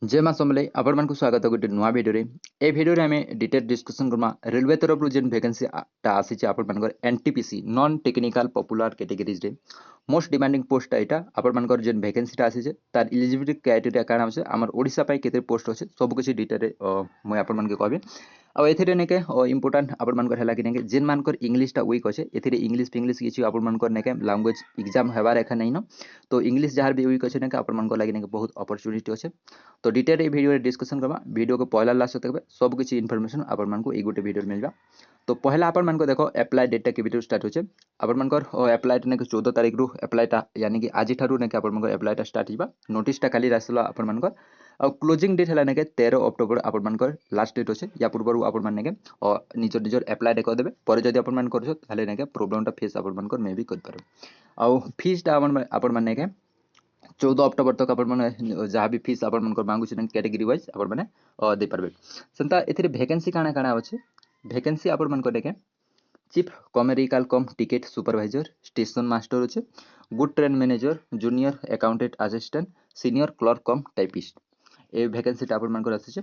जय मां समले आपण मानकु स्वागत गोटे नुआ भिडियो रे ए भिडियो रे हमें डिटेल डिस्कशन करमा रेलवे तरफ रु जेन वैकेंसी ता आसी चे आपण मानकर NTPC non technical popular categories रे मोस्ट डिमांडिंग पोस्ट एटा आपण मानकर जेन वैकेंसी ता आसी चे तार एलिजिबिलिटी क्राइटेरिया काना होचे हमर ओडिसा पय केते पोस्ट होचे सब कुछ डिटेल रे मैं आपण मानके कहबे आ एथिरे नेके इंपोर्टेंट आपण मानकर हला कि नेके जेन मानकर इंग्लिश ता वीक होचे एथिरे इंग्लिश किछि आपण मानकर नेके लैंग्वेज एग्जाम हेबार एखा नै न तो इंग्लिश जहार भी वीक होचे नेके आपण मानकर लागि नेके बहुत अपॉर्चुनिटी होचे तो डिटेल ये वीडियो डिस्कशन करबा वीडियो को पहला लास्ट तक सब किसी इनफॉरमेशन आपण मानको ए गोटे वीडियो मिलबा तो पहला आपण मानको देखो अप्लाई डेट के वीडियो स्टार्ट होचे आपण मानकर अप्लाई ने 14 तारिख रु अप्लाई ता यानी कि आज थारु ने आपण मानकर अप्लाई ता स्टार्ट हिबा नोटिस ता खाली रासला आपण मानकर और क्लोजिंग डेट हला ने 13 अक्टोबर आपण मानकर लास्ट डेट होचे या पूर्व आपण मान ने और निजर निजर अप्लाई कर देबे पर जदी आपण मान करछो ताले ने प्रॉब्लम ता फेस आपण मानकर मे भी कर पारो और फीस ता आपण मान ने 14 अक्टोबर तक आपण माने जहाँ भी फीस आपण मानकर मांगु छै कैटेगरी वाइज आपण माने दे पारबे सेंता एथिरे वैकेंसी काना काना अछि वैकेंसी आपण मानकर देखे chief commercial cum ticket supervisor station master अछि good train manager junior accountant assistant senior clerk cum typist ए वैकेंसी ता आपण मानकर अछि छै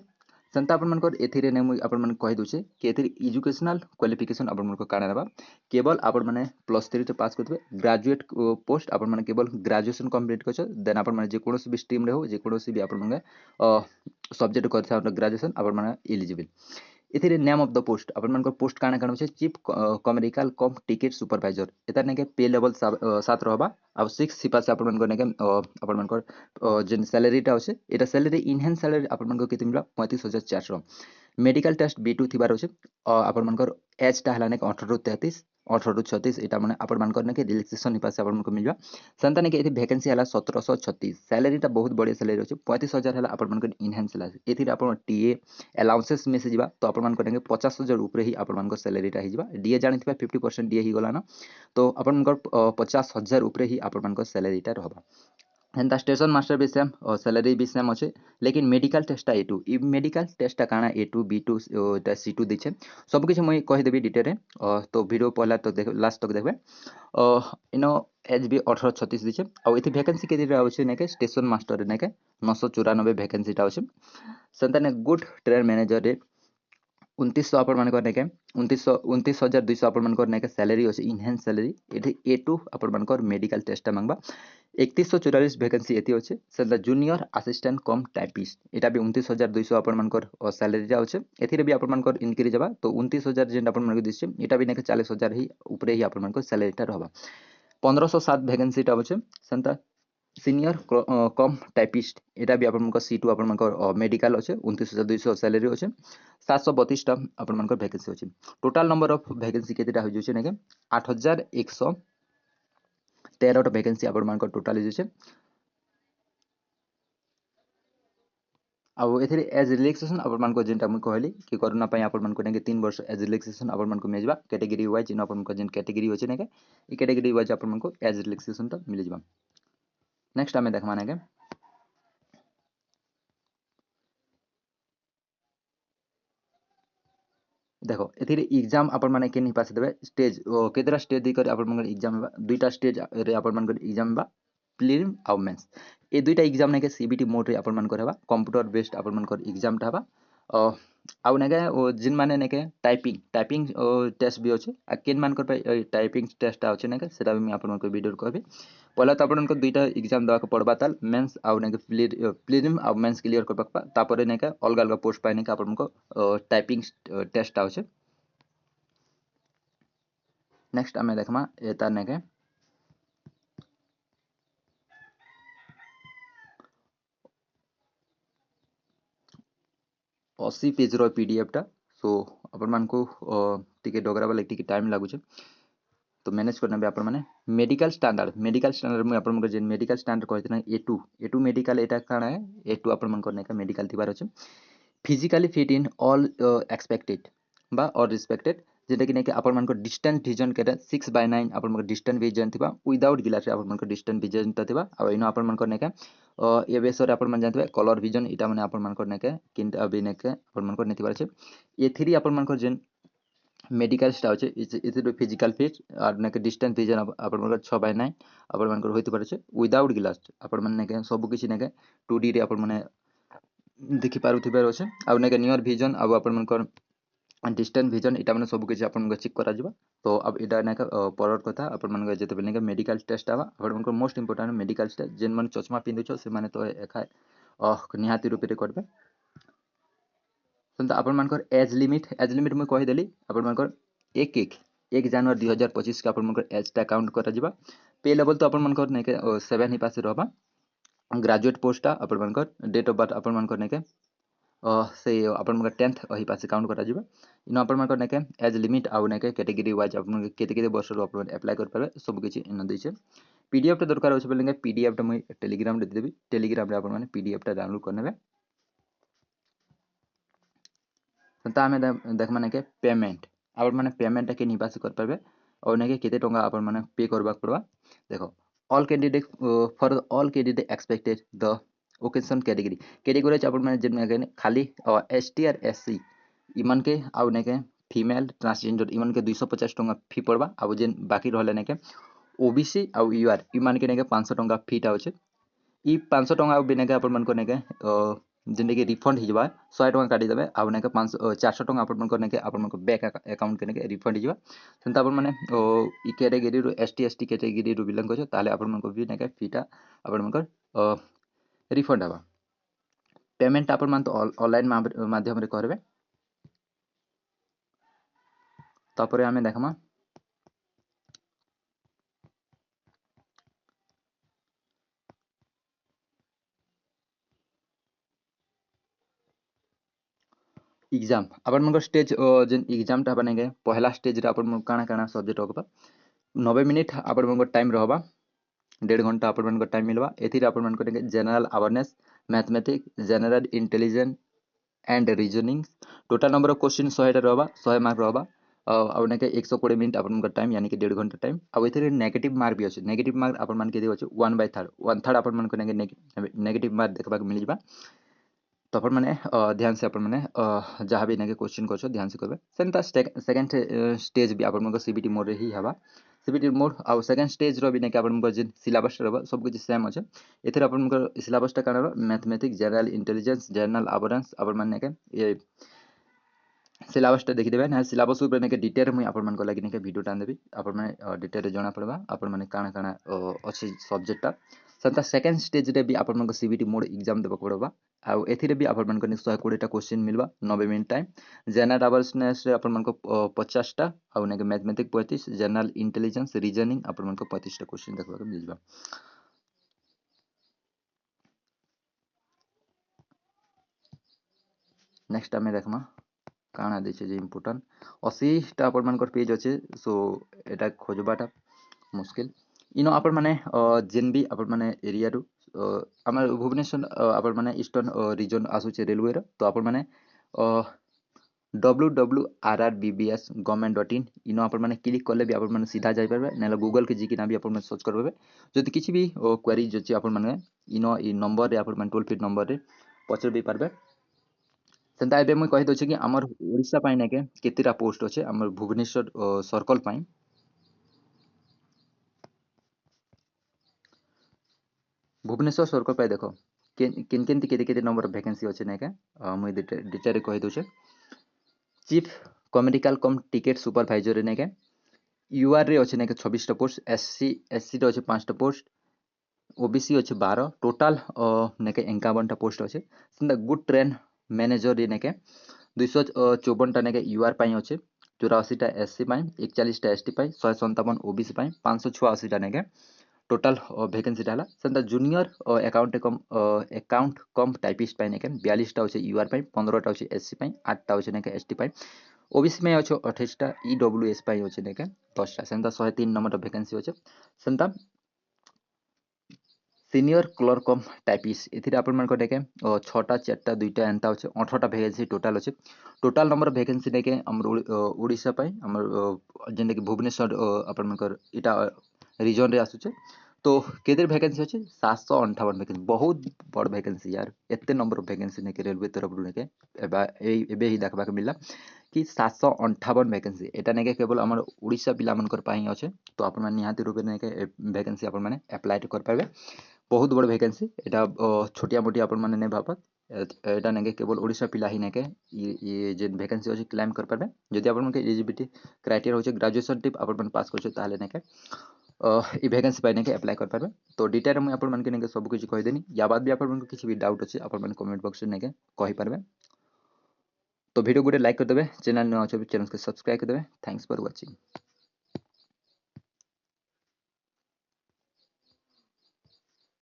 सेंता आपण मानकर एथिरे ने आपण मान कहि दोचे कि एथिरे एजुकेशनल क्वालिफिकेशन आपण मानकर काना रहबा केवल आपण माने +3 तो पास करबे ग्रेजुएट पोस्ट आपण माने केवल ग्रेजुएशन कंप्लीट करछ देन आपण माने जे कोनोसी भी स्ट्रीम रे हो जे कोनोसी भी आपण माने सब्जेक्ट करछ ग्रेजुएशन आपण माने एलिजिबल एथिरे नेम ऑफ द पोस्ट अपन मानकर पोस्ट काना काना होचे chief commercial cum ticket supervisor एता ने के पे लेवल 7 रहबा अब 6 सिपा से अपन मानकर ने के अपन मानकर जेन सैलरी ता होचे एटा सैलरी इनहेंस सैलरी अपन मानकर केते मिला 35400 मेडिकल टेस्ट B2 थिबार होचे अपन मानकर एज ता हला ने 18 रु 33 18 रु 36 एटा माने अपन मानकर ने के रिलैक्सेशन हिपा से अपन मानकर मिलबा संताने के एथि वैकेंसी हला 1736 सैलरी ता बहुत बढ़िया सैलरी होचे 35000 हला अपन मानकर इनहेंस हला एथि अपन टीए अलाउंसेस में से जीवा तो अपन मान करेंगे 50,000 ऊपर ही अपन मान को सैलरी ता हिजबा डीए जानिथिबा 50% डीए ही गला ना तो अपन मान को 50,000 ऊपर ही अपन मान को सैलरी ता रहबा एंता स्टेशन मास्टर भी सेम और सैलरी भी सेम अच्छे लेकिन मेडिकल टेस्ट A2 इ मेडिकल टेस्ट काना A2 B2 ता C2 दिछे सब किछ मैं कहि देबी डिटेल रे तो वीडियो पहला तो देख लास्ट तक देखबे इनो एज भी 1836 दिछे और इथे वैकेंसी के दिरा होचे नेके स्टेशन मास्टर नेके 994 वैकेंसी ता होचे संताने गुड ट्रेन मैनेजर रे 2900 अपन मान करने के 29,200 अपन मान करने के सैलरी होचे इनहेंस सैलरी एठी A2 अपन मान कर मेडिकल टेस्ट मांगबा 3144 वैकेंसी एती होचे सेंदा जूनियर असिस्टेंट कम टाइपिस्ट एटा भी 29,200 अपन मान कर सैलरी जा होचे एथिरे भी अपन मान कर इंक्रीज जबा तो 29,000 जेन अपन मान के दिसे एटा भी नेके 40,000 ही ऊपर ही अपन मान कर सैलरी ता रहबा 1507 वैकेंसी ता होचे सेंता सीनियर कम टाइपिस्ट एटा भी अपन C2 अपन मेडिकल अच्छे 29,200 सैलरी अच्छे 732 टा अपन वैकेंसी अच्छे टोटल नंबर ऑफ वैकेंसी केतेटा हो जछे नेके 8113 टा वैकेंसी अपन टोटल हो जछे अब एथिरे एज रिलैक्सेशन अपन मान को जेनटा हम कहली कि कोरोना पय अपन मान को नेके 3 वर्ष एज रिलैक्सेशन अपन मान को मेजबा कैटेगरी वाइज इन अपन को जेन कैटेगरी होचे नेके ई कैटेगरी वाइज अपन मान को एज रिलैक्सेशन ता मिल जबा नेक्स्ट हमें देखमा नेके देखो एथिरे एग्जाम अपन माने केनि पास देबे स्टेज केतरा स्टेज दी कर अपन माने एग्जाम हेबा दुईटा स्टेज रे अपन माने एग्जाम हेबा प्रीलिम आ मेंस ए दुईटा एग्जाम ने के सीबीटी मोड रे अपन माने हेबा कंप्यूटर बेस्ड अपन माने एग्जाम ता हेबा आउ नेके जिन माने नेके टाइपिंग टाइपिंग टेस्ट भी होचे आ केन मान कर टाइपिंग टेस्ट होचे नेके सेटा भी मैं अपन माने वीडियो कहबे पहला तो अपन को दुईटा एग्जाम देबा के पड़बा ताल मेंस आउ नेके प्रीलिम आ मेंस क्लियर करबा तापर नेके अलग अलग पोस्ट पाइ नेके अपन को टाइपिंग टेस्ट होचे नेक्स्ट हमें देखमा एता नेके 80 पेज रो पीडीएफ टा सो अपन मान को टिके डोगरा वाला टिके टाइम लागु छे तो मैनेज करना भी अपन माने मेडिकल स्टैंडर्ड में अपन मन जेन मेडिकल स्टैंडर्ड कहते ना A2 मेडिकल एटा काना है A2 अपन मन करने का मेडिकल थिबार अछि physically fit in all expected बा और रिस्पेक्टेड जेटा कि नेके अपन मन को डिस्टेंस विजन केटा 6/9 अपन मन डिस्टेंस विजन थिबा विदाउट ग्लास अपन मन को डिस्टेंस विजन ता थिबा आ इनो अपन मन को नेके ए बेसर अपन मन जानथिबा कलर विजन इटा माने अपन मन को नेके किंता अभी नेके अपन मन को नेथिबार छै A3 अपन मन को जेन मेडिकल स्टाफ छै इसे फिजिकल फिट और नेके डिस्टेंस विजन अपन मन 6/9 अपन मन होइते पारे छै विदाउट ग्लास अपन मन नेके सब किछि नेके 2D रे अपन माने देखि पारुथिबार अछि आ नेके नियर विजन आ आपण मनकर डिस्टेंस विजन इटा माने सब किछि आपण चेक करा जिबा। तो अब इटा नेके परर कथा आपण मन जेते बेले मेडिकल टेस्ट आवा आपण मनकर मोस्ट इंपोर्टेंट मेडिकल टेस्ट जेन मन चश्मा पिंदु छ से माने तो एखा निहाती रूप रे करबे। तो आपण मनकर एज लिमिट मैं कहि देली आपण मनकर 1 जनवरी 2025 के आपण मनकर एज टा काउंट करा जिबा। पे लेवल तो आपण मनकर नेके 7 ही पास रहबा। ग्रेजुएट पोस्ट आपण मनकर डेट ऑफ बर्थ आपण मनकर नेके से आपण मनकर 10th ही पास काउंट करा जिबा। इन आपण मनकर नेके एज लिमिट आउ नेके कैटेगरी वाइज आपण केते केते वर्ष रो आपण अप्लाई कर परबे सब किछि इन दैछे। पीडीएफ टा दरकार होछ बेले पीडीएफ टा मैं टेलीग्राम रे देबी। टेलीग्राम रे आपण माने पीडीएफ टा डाउनलोड करनेबे। ता हमें देख माने के पेमेंट आपण माने पेमेंट के निपास कर परबे और नेके केते टंगा आपण माने पे करबा पड़बा। देखो all candidate for all candidate expected the occasion category आपण माने जेन खाली एसटी और एससी इमन के आउ नेके फीमेल ट्रांसजेंडर इमन के 250 टंगा फी पड़बा। आउ जेन बाकी रहले नेके ओबीसी आउ यूआर इमान के नेके 500 टंका फी टा होचे। ई 500 टंका भी नेके आपण मन को नेके जिंदे के रिफंड ही जबा 100 टंका काटी देबे आ नेके 500 400 टंका आपण मन को नेके आपण मन को बैंक अकाउंट के नेके रिफंड ही जबा। सेंता आपण माने ई कैटेगरी रो एसटी एसटी कैटेगरी रो बिलोंग करछो ताले आपण मन को भी नेके फीटा आपण मन को रिफंड हबा। पेमेंट आपण मान तो ऑनलाइन माध्यम रे करबे। तापरे हमें देखमा एग्जाम आपण मन को स्टेज जेन एग्जाम टा बनेगे पहला स्टेज रे आपण मन काना काना सब्जेक्ट होगा 90 मिनिट आपण मन को टाइम रहबा 1.5 घंटा आपण मन को टाइम मिलबा। एथिरे आपण मन को general awareness mathematics general intelligence and reasoning total number of question 100 टा रहबा 100 मार्क रहबा आ नेके 120 मिनिट आपण मन को टाइम यानी कि 1.5 घंटा टाइम। आ एथिरे नेगेटिव मार्क भी अछि। नेगेटिव मार्क आपण मन के अछि 1/3 आपण मन को नेगेटिव मार्क देखबा के मिल जिबा। तो अपन मैंने ध्यान से अपन मैंने जहाँ भी नेके क्वेश्चन कर ध्यान से करबे। सेंता सेकंड स्टेज भी अपन मन को सीबीटी मोड रे ही हवा। सीबीटी मोड आ सेकंड स्टेज रो भी नेके अपन मन को जे सिलेबस रहबा सब कुछ सेम अछि। एथरे अपन मन को सिलेबस टा काना mathematics general intelligence general awareness अपन मन नेके ये सिलेबस टा देखि देबे ना। सिलेबस ऊपर नेके डिटेल मुई अपन मन को लागि नेके वीडियो टान देबी अपन माने डिटेल रे जणा पड़बा अपन माने काना काना अछि सब्जेक्ट टा। सेंता सेकंड स्टेज रे भी अपन मन को सीबीटी मोड एग्जाम देबा पड़बा। आ एथिरे भी अपन मन को 120 टा क्वेश्चन मिलबा 90 मिनट टाइम। जनरल अवेयरनेस रे अपन मन को 50 टा आ नेके मैथमेटिक्स 35 जनरल इंटेलिजेंस रीजनिंग अपन मन को 25 टा क्वेश्चन देखबा के मिल जबा। नेक्स्ट हमें देखमा काना देछे जे इंपोर्टेंट 80 टा अपन मन को पेज अछि। सो एटा खोजबाटा मुश्किल इनो अपन माने जेन भी अपन माने एरिया रु हमर भुवनेश्वर अपन माने ईस्टर्न रीजन आसुचे रेलवे रो। तो अपन माने www.rrbbs government.in इनो अपन माने क्लिक करले भी अपन माने सीधा जाई परबे नेला गूगल के जी के ना भी अपन माने सर्च करबे। जदि किछि भी क्वेरी जछि अपन माने इनो ई नंबर रे अपन माने टोल फ्री नंबर रे पचर भी परबे। सेंता एबे मुई कहि दोछि कि हमर ओडिसा पाई नेके केतिरा पोस्ट अछि हमर भुवनेश्वर सर्कल पाई। भुवनेश्वर सर्कल पाई देखो किन किन केते केते नंबर ऑफ वैकेंसी अछि नेके मुई डिटेल रे कहि दोछि। चीफ कमेडिकल कम टिकेट सुपरवाइजर रे नेके यूआर रे अछि नेके 26 टा पोस्ट एससी रे अछि 5 टा पोस्ट ओबीसी अछि 12 टोटल नेके 51 टा पोस्ट अछि। सेंता गुड ट्रेन मैनेजर रे नेके 254 टा नेके यूआर पाई अछि 84 टा एससी पाई 41 टा एसटी पाई 157 ओबीसी पाई 586 टा नेके टोटल वैकेंसी डाला। सेंता जूनियर अकाउंट कम टाइपिस्ट पाई नेके 42 टा अछि यूआर पाई 15 टा अछि एससी पाई 8 टा अछि नेके एसटी पाई ओबीसी में अछि 28 टा ईडब्ल्यूएस पाई अछि नेके 10 टा सेंता 103 नंबर ऑफ वैकेंसी अछि। सेंता सीनियर क्लर्क कम टाइपिस्ट एथिरे अपन मन को नेके 6 टा 4 टा 2 टा एंता अछि 18 टा वैकेंसी टोटल अछि। टोटल नंबर ऑफ वैकेंसी नेके हमर ओडिसा पाई हमर जेने कि भुवनेश्वर अपन मन को इटा रीजन रे आसुचे। तो केते वैकेंसी अछि 758 वैकेंसी बहुत बड़ वैकेंसी यार एते नंबर ऑफ वैकेंसी नेके रेलवे तरफ रु नेके एबे ही देखबा के मिलला कि 758 वैकेंसी एटा नेके केवल हमर ओडिसा पिला मनकर पाई अछि। तो अपन माने निहाती रूप नेके वैकेंसी अपन माने अप्लाई कर पाबे। बहुत बड़ वैकेंसी एटा छोटिया मोटी आपण माने नै भाबत एटा नेके केवल ओडिशा पिला ही नेके ये जे वैकेंसी अछि क्लेम कर परबे जदि आपण मानके एलिजिबिलिटी क्राइटेरिया होचे ग्रेजुएशन टिप आपण माने पास करछो ताले नेके ई वैकेंसी पाइ नेके अप्लाई कर परबे तो डिटेल में आपण मानके नेके सब किछि कहि देनी या बाद भी आपण मानके किछि भी डाउट अछि आपण माने कमेंट बॉक्स में नेके कहि परबे तो वीडियो गुटे लाइक कर देबे चैनल न अछि चैनल के सब्सक्राइब कर देबे थैंक्स फॉर वाचिंग।